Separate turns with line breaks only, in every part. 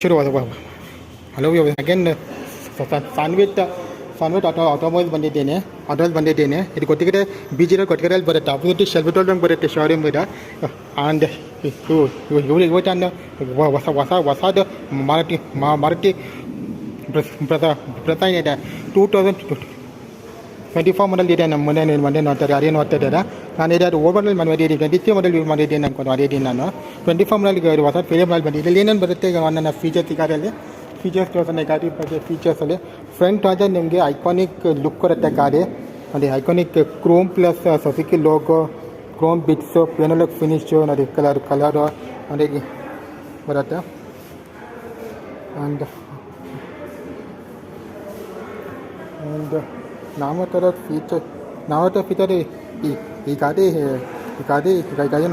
ಶುರುವಾದ hello again ಸಾನ್ವಿಟ್ automobile ಬಂದಿದ್ದೇನೆ ಇದು ಕೊಟ್ಟಿಗೆ ಕೊಟ್ಟಿಗೆರೆಯಲ್ಲಿ ಬರುತ್ತೆ ಅಪೋಸಿಟ್ ಶೆಲ್ಬಿಟೋಲ್ದಂಗೆ ಬರುತ್ತೆ ಶೋರೂಮ್ ಇದೆ ಆ್ಯಂಡ್ ಇವತ್ತು ಹೊಸದು ಮಾರುತಿ ಬ್ರೆಝಾ ಇದೆ 2024 ಮಾಡಲ್ ಇದೆ. ನಮ್ಮ ಮೊನ್ನೆ ನೋಡ್ತಾರೆ ಅದೇನು ನೋಡ್ತಾ ಇದ್ದಾರೆ. ನಾನು ಇದು ಓವರ್ ಮಾಡಲ್ ಮಾಡಿದ್ದೀನಿ, 23 ಮಾಡಲ್ ಯೂಸ್ ಮಾಡಿದ್ದೀನಿ ಅನ್ಕೊಂಡು ಮಾಡಿದ್ದೀನಿ ನಾನು. 24 ಮಾಡಲ್ ಹೊಸ ಫಿಲಿಮ್ ಮಾಡಲ್ ಬಂದಿದೆ. ಇಲ್ಲಿ ಏನೇನು ಬರುತ್ತೆ ಈಗ ನನ್ನ ಫೀಚರ್ಸ್ ಗಾಡಿಯಲ್ಲಿ ಫೀಚರ್ಸ್ ತೋರಿಸೋಣ. ಗಾಡಿ ಬಗ್ಗೆ ಫೀಚರ್ಸಲ್ಲಿ ಫ್ರಂಟ್ ಆದರೆ ನಿಮಗೆ ಐಕಾನಿಕ್ ಲುಕ್ ಬರುತ್ತೆ ಗಾಡಿ. ನೋಡಿ iconic chrome plus Suzuki logo, chrome bits, ಪೆನಲಕ್ ಫಿನಿಶು, ನೋಡಿ ಕಲರು ನೋಡಿ ಬರುತ್ತೆ. ಆ್ಯಂಡ್ ನಾವು ಥರ ಫೀಚರ್ ಈ ಗಾಡಿ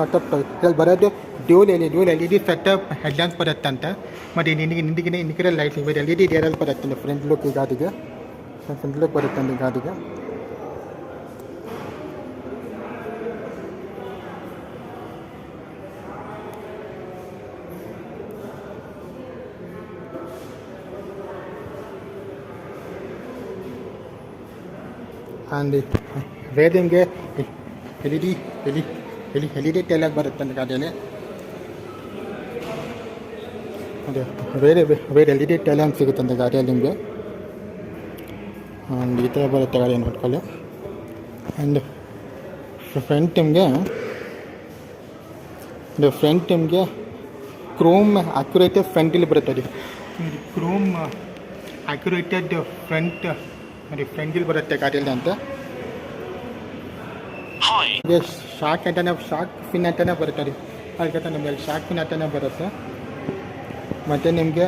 ನೋಡ್ತಾ ಇಲ್ಲಿ ಬರೋದು dual L E D setup headlamps ಬರುತ್ತೆ ಅಂತ. ಮತ್ತು ಇಂಡಿಕೇಟರ್ ಲೈಟ್ಸ್ ಇವೆ, ಎಲ್ ಇ ಡಿ ಡೇರಲ್ಲಿ ಬರುತ್ತೆ ಫ್ರಂಟ್ ಲುಕ್. ಈ ಗಾಡಿಗೆ ಫ್ರಂಟ್ ಲುಕ್ ಬರುತ್ತೆ ಈ ಗಾಡಿಗೆ. ಆ್ಯಂಡ್ ಬೇರೆ ನಿಮಗೆ ಎಲ್ ಇ ಡಿ ಟೈಲಾಗಿ ಬರುತ್ತೆ ಗಾಡಿಯಲ್ಲಿ. ಅದೇ ಬೇರೆ ಎಲ್ ಇ ಡಿ ಟೈಲ್ ಅಂತ ಸಿಗುತ್ತಂತೆ ಗಾಡಿಯಲ್ಲಿ ನಿಮಗೆ. ಆ್ಯಂಡ್ ಈ ಥರ ಬರುತ್ತೆ ಗಾಡಿ ನೋಡ್ಕೊಳ್ಳಿ. ಆ್ಯಂಡ್ ಫ್ರಂಟ್ ನಿಮಗೆ ಕ್ರೋಮ್ ಅಕ್ಯುರೇಟೆಡ್ ಫ್ರಂಟಲ್ಲಿ ಬರುತ್ತೆ. ಕ್ರೋಮ್ ಅಕ್ಯುರೇಟೆಡ್ ಫ್ರಂಟ್ ನೋಡಿ ಫ್ರಂಟಲ್ಲಿ ಬರುತ್ತೆ ಗಾಡಿಯಲ್ಲಿ ಅಂತ. ಶಾಕ್ ಫಿನ್ ಅಂತಾನೆ ಬರುತ್ತೆ ರೀ. ಅದಕ್ಕೆ ನಿಮಗೆ ಶಾಕ್ ಫಿನ್ ಅಂತಾನೆ ಬರುತ್ತೆ. ಮತ್ತು ನಿಮಗೆ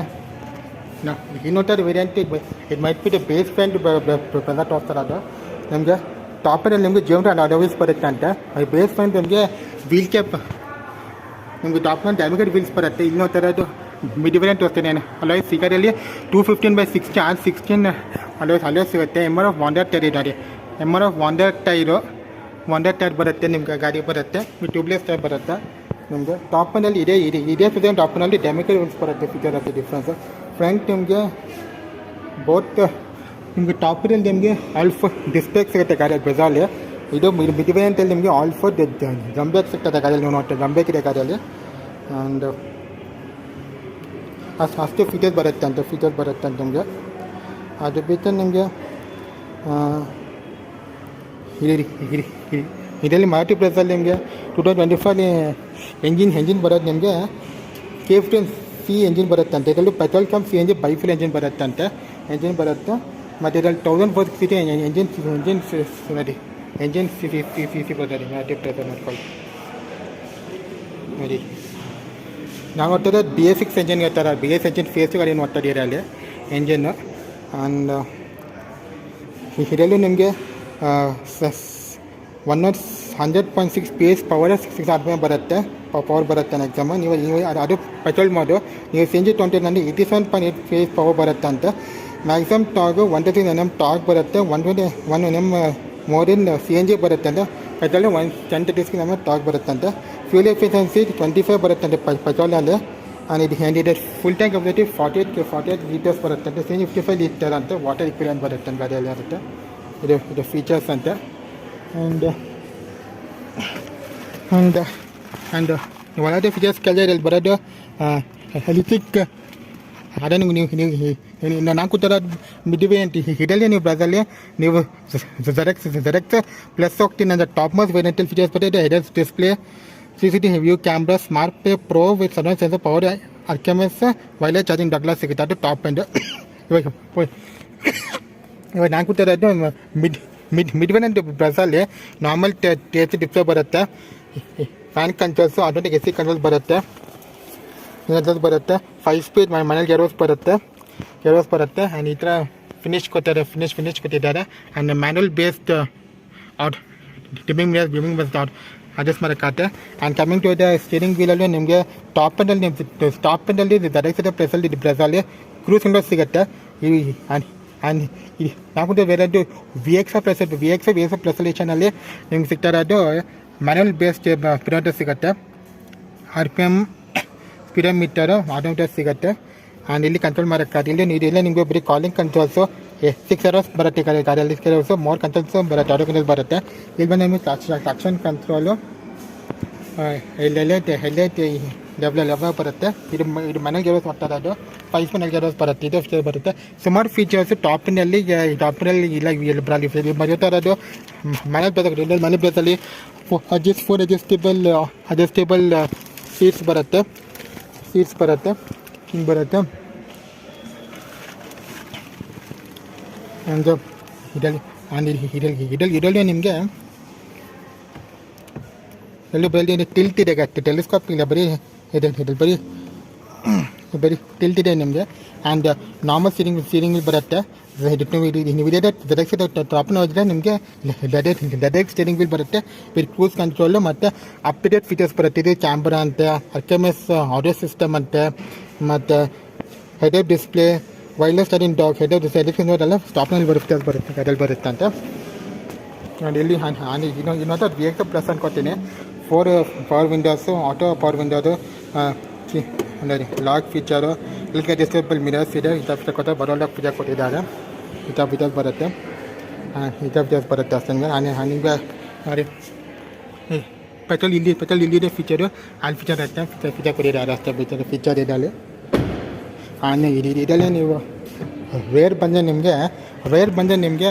ಇನ್ನೊಂಥರ ವೇರಿಯಂಟ್ ಇದು might be base front present ಹೋಗ್ತಾರೆ. ಅದು ನಿಮಗೆ ಟಾಪಲ್ಲಿ ನಿಮಗೆ ಜೇಮ್ರ ಅಡವಿಲ್ಸ್ ಬರುತ್ತೆ ಅಂತ. ಅದು ಬೇಸ್ ಫ್ರಂಟ್ ನಿಮಗೆ ವೀಲ್ ಕ್ಯಾಪ್ ನಿಮಗೆ ಟಾಪ್ನಲ್ಲಿ ಡ್ಯಾಮಿಗೇಟ್ ವೀಲ್ಸ್ ಬರುತ್ತೆ. ಇನ್ನೊಂದು ಥರದ್ದು ಮಿಡ್ ವೇರಿಯಂಟ್ ಹೋಗ್ತೇನೆ ಅಲೋಯ್ಸ್ ಸಿಗೋದಲ್ಲಿ 215/60 R16 ಅಲೋಯ್ಸ್ ಸಿಗುತ್ತೆ. MR ಆಫ್ ವಾಂಡರ್ ಟೈರ್ ಇದ್ದಾರೆ. MR ಆಫ್ ವಾಂಡರ್ ಟೈರ್ ಬರುತ್ತೆ ನಿಮ್ಗೆ ಗಾಡಿ ಬರುತ್ತೆ. ಟ್ಯೂಬ್ಲೆಸ್ ಟೈರ್ ಬರುತ್ತೆ ನಿಮಗೆ. ಟಾಪ್ನಲ್ಲಿ ಇದೇ ಪ್ರೆಸೆಂಟ್ ಟಾಪ್ನಲ್ಲಿ ಡ್ಯಾಮಿಗೇಟ್ ವೀಲ್ಸ್ ಬರುತ್ತೆ. ಫೀಚರ್ ಆಫ್ ಡಿಫ್ರೆನ್ಸ್ ಫ್ರಂಟ್ ನಿಮಗೆ ಬೋತ್ ನಿಮಗೆ ಟಾಪಲ್ಲಿ ನಿಮಗೆ ಆಲ್ಫ್ ಡಿಸ್ಪ್ಲೇ ಸಿಗುತ್ತೆ ಗಾಡಿಯಲ್ಲಿ ಬ್ರೆಝಾಲಿ. ಇದು ಮಿಡ್ ವೇರಿಯಂಟಲ್ಲಿ ನಿಮಗೆ ಆಲ್ಫ್ ಜಂಬೇಕ್ ಸಿಗ್ತದೆ ಗಾಡಿಯಲ್ಲಿ. ನೀವು ನೋಡ್ತೀವಿ ಜಂಬೇಕ್ ಇದೆ ಗಾಡಿಯಲ್ಲಿ. ಆ್ಯಂಡ್ ಅಷ್ಟು ಫೀಚರ್ಸ್ ಬರುತ್ತೆ ಅಂತ ನಿಮಗೆ. ಅದು ಬಿಟ್ಟು ನಿಮಗೆ ಇದರಲ್ಲಿ ಮಾರುತಿ ಬ್ರೆಝಾಲಿ ನಿಮಗೆ 2025 ಎಂಜಿನ್ ಬರೋದು ನಿಮಗೆ K15C ಎಂಜಿನ್ ಬರುತ್ತಂತೆ. ಇದರಲ್ಲಿ petrol cum CNG bifuel engine ಬರುತ್ತೆ. ಮತ್ತು ಇದರಲ್ಲಿ 1460 ಎಂಜಿನ್ ಸಿ ಬರ್ತದೆ ಮಾರುತಿ ಬ್ರೆಝಾ ನೋಡ್ಕೊಳ್ಳಿ. ನೋಡಿ ನಾವು ನೋಡ್ತಾರೆ BS6 ಎಂಜಿನ್ ಹೇಳ್ತಾರೆ. BS ಎಂಜಿನ್ ಫೇಸ್ ಗಾಡಿ ನೋಡ್ತಾ ಇದ್ದೀರಾ ಅಲ್ಲಿ ಎಂಜಿನ್ನು. ಆ್ಯಂಡ್ ಇದರಲ್ಲಿ ನಿಮಗೆ 100.6 PS ಪವರ್ 6 RPM ಬರುತ್ತೆ. ಪವರ್ ಬರುತ್ತೆ ಎಕ್ಸಾಮ್. ನೀವು ಅದು ಪೆಟ್ರೋಲ್ ಮೋಡು. ನೀವು CNG 20ನಲ್ಲಿ 87.8 PS ಪವರ್ ಬರುತ್ತೆ ಅಂತ. ಮ್ಯಾಕ್ಸಿಮಮ್ ಟಾರ್ಗು 130 Nm ಟಾರ್ಕ್ ಬರುತ್ತೆ. 1 Nm ಮೋರ್ ಇನ್ CNG ಬರುತ್ತೆ ಅಂತ. ಪೆಟ್ರೋಲ್ 110 Nm ಟಾರ್ಕ್ ಬರುತ್ತೆ ಅಂತ. ಫ್ಯೂಲ್ ಎಫಿಷಿಯನ್ಸಿ 25 ಬರುತ್ತೆ ಪೆಟ್ರೋಲಲ್ಲಿ. ಆ್ಯಂಡ್ ಇದು ಫುಲ್ ಟ್ಯಾಂಕ್ ಕೆಪಾಸಿಟಿ 48 ಲೀಟರ್ಸ್ ಬರುತ್ತೆ ಅಂತ. 55 ಲೀಟರ್ ಅಂತ ವಾಟರ್ ಇಕ್ವಿಲೆಂಟ್ ಬರುತ್ತೆ ಗಾಡಿಯಲ್ಲಿ ಇರುತ್ತೆ. ಇದು ಫೀಚರ್ಸ್ ಅಂತ. ಆ್ಯಂಡ್ ಒಳಗೆ ಫೀಚರ್ಸ್ ಕೆಳಗೆ ಬರೋದು ಎಲೆಕ್ಟ್ರಿಕ್. ಅದೇ ನೀವು ನಾಲ್ಕು ಥರ ಮಿಡ್ ವೇರಿಯಂಟ್ ಇದರಲ್ಲಿ ನೀವು ಬ್ರೆಝಾಲಿ ನೀವು ಜೆರೆಕ್ಸ್ ಪ್ಲಸ್ ಹೋಗ್ತೀನಿ ಅಂದರೆ ಟಾಪ್ ಮೋಸ್ಟ್ ವೇರಿಯಂಟಲ್ ಫೀಚರ್ಸ್ ಬರುತ್ತೆ. Headers display, CCTV view camera, smart pay pro with sudden sensor, power RKMS, wireless charging ಡಗ್ಲಾಸ್ ಸಿಗುತ್ತೆ. ಅದು ಟಾಪ್ ಎಂಡ್. ಇವಾಗ ನಾಲ್ಕು ಥರದ್ದು ಮಿಡ್ ವೇರಿಯಂಟ್ ಬ್ರೆಝಾಲಿ ನಾರ್ಮಲ್ THC ಡಿಸ್ಪ್ಲೇ ಬರುತ್ತೆ. Fan controls, automatic AC controls ಬರುತ್ತೆ. 5 ಸ್ಪೀಡ್ ಮನೇಲಿ ಗೇರ್ಸ್ ಬರುತ್ತೆ. ಆ್ಯಂಡ್ ಈ ಥರ ಫಿನಿಶ್ ಕೊಟ್ಟಿದ್ದಾರೆ. And manual based dimming based adjust ಮಾಡೋಕ್ಕಾಗುತ್ತೆ. And coming to the steering ವೀಲಲ್ಲಿ ನಿಮಗೆ ಟಾಪ್ ಎಂಡಲ್ಲಿ ಡೈರೆಕ್ಟ್ ಪ್ಲೇಸಲ್ಲಿ ಬ್ರೆಝಾಲಿ ಕ್ರೂಸ್ ಕಂಟ್ರೋಲ್ ಸಿಗುತ್ತೆ. ಆ್ಯಂಡ್ ನಾಲ್ಕು ವೇರಿಯಂಟು VX ಪ್ಲಸ್ ಎಡಿಷನಲ್ಲಿ ನಿಮ್ಗೆ ಸಿಗ್ತಾ ಇರೋದು ಮ್ಯಾನುವಲ್ ಬೇಸ್ಡ್ ಸ್ಪೀಡೋಮೀಟರ್ ಸಿಗುತ್ತೆ. RPM ಸ್ಪೀಡೋಮೀಟರು ಆಟೋಮೀಟರ್ ಸಿಗುತ್ತೆ. ಆ್ಯಂಡ್ ಇಲ್ಲಿ ಕಂಟ್ರೋಲ್ ಮಾಡೋಕ್ಕಾಗಿ ಇದೆಲ್ಲ ನಿಮಗೆ ಬರೀ ಕಾಲಿಂಗ್ ಕಂಟ್ರೋಲ್ಸು 6 ಅವರ್ಸ್ ಬರುತ್ತೆ ಗಾಡಿಯಲ್ಲಿ 6 ಅವರ್ಸು ಮೋರ್ ಕಂಟ್ರೋಲ್ಸು ಬರುತ್ತೆ ಆಟೋ ಕಂಟ್ರೋಲ್ ಬರುತ್ತೆ. ಇಲ್ಲಿ ಬಂದು ನಿಮಗೆ ಟ್ರಾಕ್ಷನ್ ಕಂಟ್ರೋಲು ಎಲ್ಲೈತೆ ಲೆವೆಲ್ ಬರುತ್ತೆ. ಇದು ಮನೆಗೆ ಯೂಸ್ ಮಾಡ್ತಾರೆ, ಅದು 5 ಮನೆಗೆ ಯೂಸ್ ಬರುತ್ತೆ. ಇದು ಫೀಚರ್ ಬರುತ್ತೆ. ಸುಮಾರು ಫೀಚರ್ಸು ಟಾಪಿನಲ್ಲಿ ಇಲ್ಲ ಇಲ್ಲಿ ಬರೀತಾ ಇರೋದು ಮನೆ ಬೇಕಾಗುತ್ತೆ. ಮನೆ ಬೇಸಲ್ಲಿ ಅಡ್ಜಸ್ಟೇಬಲ್ ಸೀಟ್ಸ್ ಬರುತ್ತೆ ಹಿಂಗೆ ಬರುತ್ತೆ. ಒಂದು ಇದರಲ್ಲಿ ನಿಮಗೆ ಎಲ್ಲೂ ಬರೀ ಟಿಲ್ಟ್ ಇದೆ, ಟೆಲಿಸ್ಕೋಪ್ ಇಲ್ಲ, ಬರೀ ಬರೀ ಟಿಲ್ಟ್ ಇದೆ ನಿಮಗೆ. ಆ್ಯಂಡ್ ನಾರ್ಮಲ್ ಸ್ಟೀರಿಂಗ್ ಬರುತ್ತೆ. ನೀವು ಇದೇ ಟಾಪ್ನ ಹೋದರೆ ನಿಮಗೆ ಡೈರೆಕ್ಟ್ ಸ್ಟೀರಿಂಗ್ ವೀಲ್ ಬರುತ್ತೆ ವಿತ್ ಕ್ರೂಸ್ ಕಂಟ್ರೋಲು ಮತ್ತು ಅಪ್ ಟು ಡೇಟ್ ಫೀಚರ್ಸ್ ಬರುತ್ತೆ. ಇದು ಕ್ಯಾಮ್ರಾ ಅಂತೆ, HMS ಆಡಿಯೋ ಸಿಸ್ಟಮ್ ಅಂತೆ, ಮತ್ತು head up display, wireless steering dock, head up display ಎಲ್ಲ ಸ್ಟಾಪ್ನಲ್ಲಿ ಬರುತ್ತೆ ಅದ್ರಲ್ಲಿ ಬರುತ್ತೆ ಅಂತ. ನೋಡಿ ಇಲ್ಲಿ ಇನ್ನೊಂದು VX ಪ್ಲಸ್ ಅನ್ಕೋತೀನಿ. 4 ಪವರ್ ವಿಂಡೋಸು, ಆಟೋ ಪವರ್ ವಿಂಡೋದು, ಅಂದರೆ ಲಾಕ್ ಫೀಚರು, ಇಲ್ಲಿ ಅಡ್ಜಸ್ಟೇಬಲ್ ಮಿರರ್ಸ್ ಇದೆ. ಫೀಚರ್ ಕೊಟ್ಟು ಬರೋಲ್ಲ ಫೀಚರ್ ಕೊಟ್ಟಿದ್ದಾರೆ. ಫೀಚರ್ಸ್ ಬರುತ್ತೆ ಅಷ್ಟೇ. ನಿಮಗೆ ನೋಡಿ ಪೆಟ್ರೋಲ್ ಇಲ್ಲಿದೆ ಫೀಚರು, ಅಲ್ಲಿ ಫೀಚರ್ ಇರುತ್ತೆ. ಫೀಚರ್ ಕೊಟ್ಟಿದ್ದಾರೆ ಅಷ್ಟೇ. ಫೀಚರ್ ಇದೆ ಅಲ್ಲಿ. ಇದಲ್ಲೇ ನೀವು ವೇರ್ ಬಂದರೆ ನಿಮಗೆ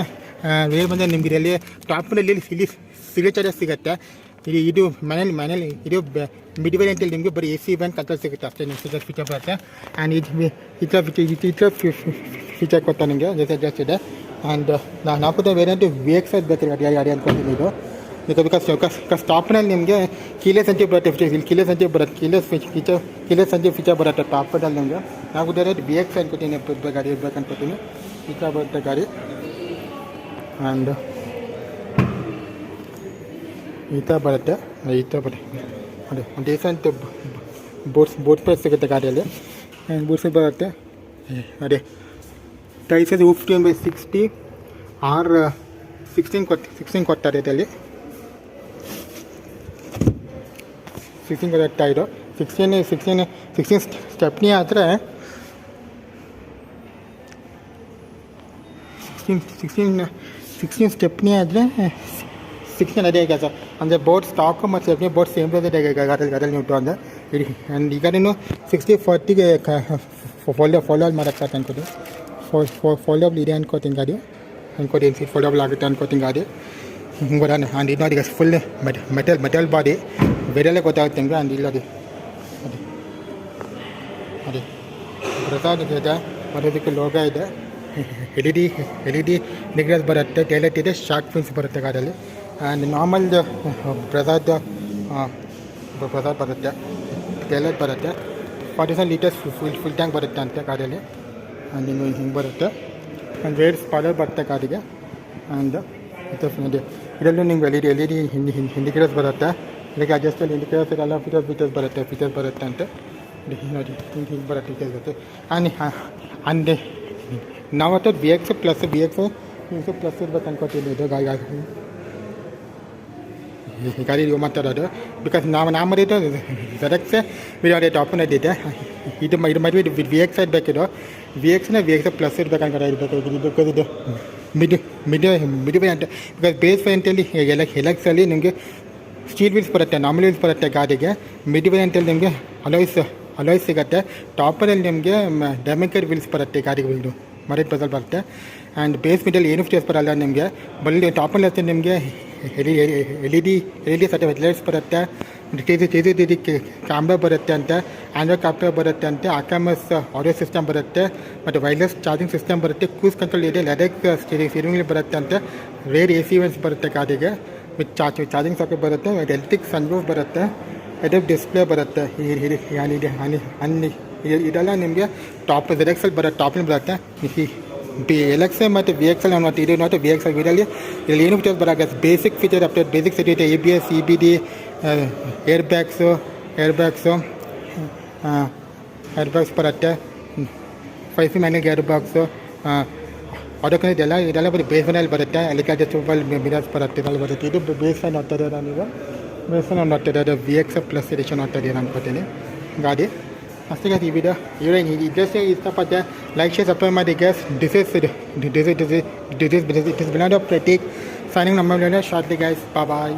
ಇದರಲ್ಲಿ ಟಾಪ್ನಲ್ಲಿ ಇಲ್ಲಿ ಸಿಗ್ನೇಚರ್ ಸಿಗುತ್ತೆ. ಇದು ಮನೇಲಿ ಇದು ಮಿಡ್ ವೇರಿಯಂಟಲ್ಲಿ ನಿಮಗೆ ಬರೀ AC ಬ್ಯಾಂಕ್ ಕಂಟ್ರೋಲ್ ಸಿಗುತ್ತೆ ಅಷ್ಟೇ. ನಿಮ್ಗೆ ಫೀಚರ್ ಬರುತ್ತೆ. ಆ್ಯಂಡ್ ಇದು ಫೀಚರ್ ಕೊಡ್ತಾ ನಿಮಗೆ ಜಾಸ್ತಿ ಇದೆ. ಆ್ಯಂಡ್ ನಾವು ವೇರಿಯಂಟು VX ಬೇಕು ಯಾರು ಅಂದ್ಕೊಳ್ತೀನಿ. ಇದು ಬಿಕಾಸ್ ಟಾಪ್ನಲ್ಲಿ ನಿಮಗೆ ಕೀಲೆಸ್ ಅಂತ ಬರುತ್ತೆ. ಇಲ್ಲಿ ಕೀಲೆಸ್ ಅಂತ ಬರುತ್ತೆ. ಕೀಲೆಸ್ ಅಂತ ಫೀಚರ್ ಬರುತ್ತೆ ಟಾಪಲ್ಲಿ ನಿಮಗೆ. ನಾವು VX ಅನ್ಕೋತೀನಿ, ಗಾಡಿ ಇರ್ಬೇಕು ಅನ್ಕೋತೀನಿ. ಈ ಥರ ಬರುತ್ತೆ ಗಾಡಿ. ಆ್ಯಂಡ್ ಈ ಥರ ಬರುತ್ತೆ ಅದೇ ಡೀಸೆಂಟ್ ಬೋಟ್ ಸ್ಪೇಸ್ ಸಿಗುತ್ತೆ ಗಾಡಿಯಲ್ಲಿ. ಬೂಟ್ಸ್ ಬರುತ್ತೆ. ಅದೇ ಟೈರ್ಸ್ 15/60 ಆರ್ 16 ಕೊಡ್ತಾರೆ. ಇದರಲ್ಲಿ 16 ಬರುತ್ತೆ ಟೈರು. 16 ಸ್ಟೆಪ್ನಿ ಆದರೆ 16 ಸ್ಟೆಪ್ನಿ ಆದರೆ 16 ಅದೇ ಈಗ ಸರ್. ಅಂದರೆ ಬೋರ್ಡ್ ಸ್ಟಾಕು ಮತ್ತು ಸ್ಟೆಪ್ನಿ ಬೋರ್ಡ್ ಸೇಮ್ ಇದೆ ಗಾಡಿಯಲ್ಲಿ ನೀವು ಅಂದರೆ ಈಗ ನೀನು 60/40ಗೆ ಫಾಲೋ ಮಾಡೋಕ್ಕೆ ಅನ್ಕೋತೀನಿ. ಫಾಲೋಬಲ್ ಇದೆ ಅನ್ಕೋತೀನಿ ಗಾಡಿ. ಫಾಲೋಬಲ್ ಆಗುತ್ತೆ ಅನ್ಕೋತೀನಿ ಗಾಡಿ. ಹಿಂಗೆ ಬರೋಣ. ಆ್ಯಂಡ್ ಇದು ನೋಡಿ ಫುಲ್ ಮೆಟಲ್ ಬಾಡಿ ಬೇರೆಲ್ಲೇ ಗೊತ್ತಾಗುತ್ತೆ ನಿಮಗೆ. ಆ್ಯಂಡ್ ಇಲ್ಲ ಅದೇ ಪ್ರಸಾದ್ ಇದೆ, ಬರೋದಕ್ಕೆ ಲೋಗ ಇದೆ. LED ನಿಗ್ರಸ್ ಬರುತ್ತೆ. ಟೈಲೈಟ್ ಇದೆ, ಶಾರ್ಕ್ ಫಿನ್ಸ್ ಬರುತ್ತೆ ಗಾಡಿಯಲ್ಲಿ. ಆ್ಯಂಡ್ ನಾರ್ಮಲ್ ಪ್ರಸಾದ್ ಬರುತ್ತೆ, ಟೈಲೈಟ್ ಬರುತ್ತೆ. 47 ಲೀಟರ್ಸ್ ಫುಲ್ ಟ್ಯಾಂಕ್ ಬರುತ್ತೆ ಅಂತ ಗಾಡಿಯಲ್ಲಿ. ಆ್ಯಂಡ್ ಹಿಂಗೆ ಬರುತ್ತೆ. ಆ್ಯಂಡ್ ವೇರ್ ಸ್ಪಾಲರ್ ಬರುತ್ತೆ ಗಾಡಿಗೆ. ಆ್ಯಂಡ್ ಇದರಲ್ಲೂ ನಿಮ್ಗೆ LED ಇಂಡಿಕೇಟರ್ಸ್ ಬರುತ್ತೆ. ಇದಕ್ಕೆ ಅಡ್ಜಸ್ಟಲ್ಲಿ ಇಂಡಿಕೇಟರ್ಸ್ ಇದೆಲ್ಲ ಫೀಚರ್ಸ್ ಬರುತ್ತೆ ಅಂತ ನೋಡಿ. ಹಿಂಗೆ ಬರುತ್ತೆ ಫೀಚರ್ಸ್. ಆ್ಯಂಡ್ ನಾವು VX ಪ್ಲಸ್ ಇರ್ಬೇಕು ಅನ್ಕೋತೀನಿ. ಇದು ಗಾಡಿ ಯೂಸ್ ಮಾಡ್ತಾರೋದು ಬಿಕಾಸ್ ನಾವು ಮಾಡಿದ್ದು ZX ವಿಡಿಯೋ ಟಾಪನ್ ಇದ್ದಿದೆ. ಇದು ಮದುವೆ VX ಬೇಕಿದ್ದು. VX ಪ್ಲಸ್ ಇರ್ಬೇಕು ಅನ್ಕೋತಾ ಇದು ಮಿಡ್ ವೇರಿಯಂಟ್. ಬಿಕಾಸ್ ಬೇಸ್ ವೇರಿಯಂಟಲ್ಲಿ ಎಲೆಕ್ಸಲ್ಲಿ ನಿಮಗೆ ಸ್ಟೀಲ್ ವೀಲ್ಸ್ ಬರುತ್ತೆ, ನಾರ್ಮಲ್ ವೀಲ್ಸ್ ಬರುತ್ತೆ ಗಾಡಿಗೆ. ಮಿಡ್ ವೇರಿಯಂಟಲ್ಲಿ ನಿಮಗೆ ಅಲಾಯ್ಸ್ ಸಿಗುತ್ತೆ. ಟಾಪರಲ್ಲಿ ನಿಮಗೆ ಡ್ಯಾಮೇಜ್ ವೀಲ್ಸ್ ಬರುತ್ತೆ ಗಾಡಿಗೆ. ವೀಲ್ಡು ಮರದ ಬದಲು ಬರುತ್ತೆ. ಆ್ಯಂಡ್ ಬೇಸ್ ಮಿಡಲ್ಲಿ ಏನು ಫೀಚರ್ಸ್ ಬರಲ್ಲ ನಿಮಗೆ. ಬಲ್ಲಿ ಟಾಪಲ್ಲಿ ಹತ್ತೆ ನಿಮಗೆ LED ಸಟೆ ಹೆಡ್ಲೈಟ್ಸ್ ಬರುತ್ತೆ. ಕ್ಯಾಮ್ರಾ ಬರುತ್ತೆ ಅಂತೆ, ಆಂಡ್ರಾಯ್ಡ್ ಕ್ಯಾಪ್ಟರ್ ಬರುತ್ತೆ ಅಂತೆ, HMS ಆಡಿಯೋ ಸಿಸ್ಟಮ್ ಬರುತ್ತೆ, ಮತ್ತು ವೈರ್ಲೆಸ್ ಚಾರ್ಜಿಂಗ್ ಸಿಸ್ಟಮ್ ಬರುತ್ತೆ. ಕ್ರೂಸ್ ಕಂಟ್ರೋಲ್ ಇದೆ, ಲೆದಕ್ ಸ್ಟೀರಿಂಗ್ ಬರುತ್ತೆ ಅಂತೆ. ರೇರ್ AC ವೆಂಟ್ಸ್ ಬರುತ್ತೆ ಗಾಡಿಗೆ ವಿತ್ ಚಾರ್ಜಿಂಗ್ ಸಾಕೆಟ್ ಬರುತ್ತೆ. ಎಲೆಕ್ಟ್ರಿಕ್ ಸನ್ರೂಫ್ ಬರುತ್ತೆ. ಹೆಡ್ ಅಪ್ ಡಿಸ್ಪ್ಲೇ ಬರುತ್ತೆ. ಇದೆಲ್ಲ ನಿಮಗೆ ಟಾಪ್ ZX ಬರುತ್ತೆ, ಟಾಪ್ನಲ್ಲಿ ಬರುತ್ತೆ. LX ಮತ್ತು VX ಮತ್ತು ಇದು ಮತ್ತು VX ಇದರಲ್ಲಿ ಏನು ಫೀಚರ್ಸ್ ಬರೋಕ್ಕೆ basic feature update. Basic city ABS, EBD, air bags ಬರುತ್ತೆ. 5 ಮ್ಯಾನಿಗೆ ಏರ್ ಬ್ಯಾಗ್ಸು, ಆಟೋಕನ್ ಇದೆಲ್ಲ ಬರೀ ಬೇಸ್ ಫೈನಲ್ಲಿ ಬರುತ್ತೆ. ಅದಕ್ಕೆ ಅಡ್ಜಸ್ಟೇಬಲ್ ಮಿರರ್ಸ್ ಬರುತ್ತೆ, ಇದೆಲ್ಲ ಬರುತ್ತೆ. ಇದು ಬೇಸ್ ಫೈನ್ ನೋಡ್ತಾ ಇದ್ದಾರೆ. ನೀವು ಬೇಸ್ ಫೈನ್ ನೋಡ್ತಾ ಇದ್ದಾರೆ. VX ಪ್ಲಸ್ ಎಡಿಷನ್ ನೋಡ್ತಾ ಇದ್ದೀರಾ ಅನ್ಕೋತೀನಿ ಗಾಡಿ. ಅಷ್ಟೇ ಗೈಸ್ ಈ ವಿಡಿಯೋ ಇದಷ್ಟೇ ಇಷ್ಟಪಟ್ಟೆ. ಲೈಕ್ ಶೇರ್ ಸಬ್ಸ್ಕ್ರೈಬ್ ಮಾಡಿ ಗೈಸ್. ದಿಸ್ ಇಸ್ ಬಿನಾಡ್ ಆಫ್ ಪ್ರತೀಕ್ ಸೈನಿಂಗ್ ನಮ್ಮ ಶಾರ್ಟ್ಲಿ ಗೈಸ್. ಬಾಯ್.